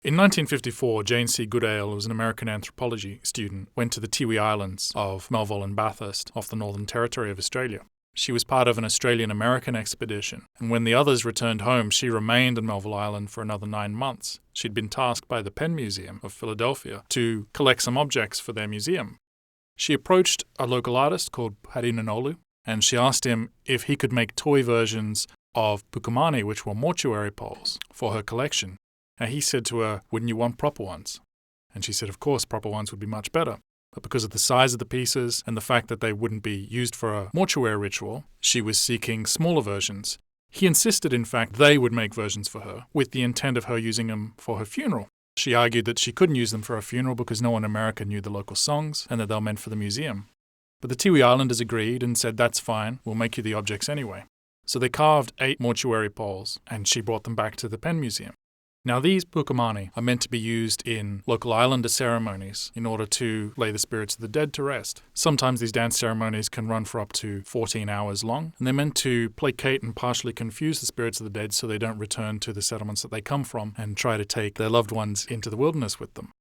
In 1954, Jane C. Goodale, who was an American anthropology student, went to the Tiwi Islands of Melville and Bathurst off the Northern Territory of Australia. She was part of an Australian-American expedition, and when the others returned home, she remained on Melville Island for another 9 months. She'd been tasked by the Penn Museum of Philadelphia to collect some objects for their museum. She approached a local artist called Harinanolu, and she asked him if he could make toy versions of Pukumani, which were mortuary poles, for her collection. And he said to her, "Wouldn't you want proper ones?" And she said, of course, proper ones would be much better. But because of the size of the pieces and the fact that they wouldn't be used for a mortuary ritual, she was seeking smaller versions. He insisted, in fact, they would make versions for her, with the intent of her using them for her funeral. She argued that she couldn't use them for her funeral because no one in America knew the local songs and that they were meant for the museum. But the Tiwi Islanders agreed and said, "That's fine, we'll make you the objects anyway." So they carved 8 mortuary poles, and she brought them back to the Penn Museum. Now, these pukumani are meant to be used in local islander ceremonies in order to lay the spirits of the dead to rest. Sometimes these dance ceremonies can run for up to 14 hours long, and they're meant to placate and partially confuse the spirits of the dead so they don't return to the settlements that they come from and try to take their loved ones into the wilderness with them.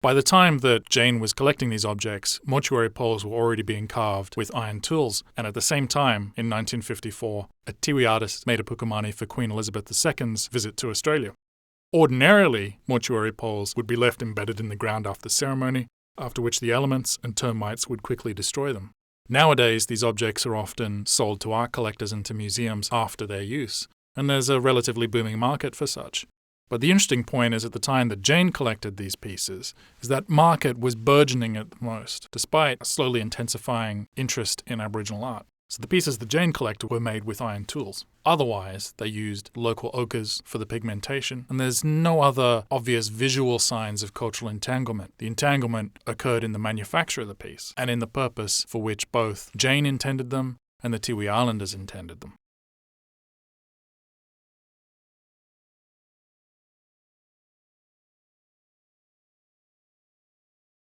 By the time that Jane was collecting these objects, mortuary poles were already being carved with iron tools, and at the same time, in 1954, a Tiwi artist made a pukumani for Queen Elizabeth II's visit to Australia. Ordinarily, mortuary poles would be left embedded in the ground after the ceremony, after which the elements and termites would quickly destroy them. Nowadays, these objects are often sold to art collectors and to museums after their use, and there's a relatively booming market for such. But the interesting point is, at the time that Jane collected these pieces, is that market was burgeoning at the most, despite a slowly intensifying interest in Aboriginal art. So the pieces that Jane collected were made with iron tools. Otherwise, they used local ochres for the pigmentation, and there's no other obvious visual signs of cultural entanglement. The entanglement occurred in the manufacture of the piece, and in the purpose for which both Jane intended them and the Tiwi Islanders intended them.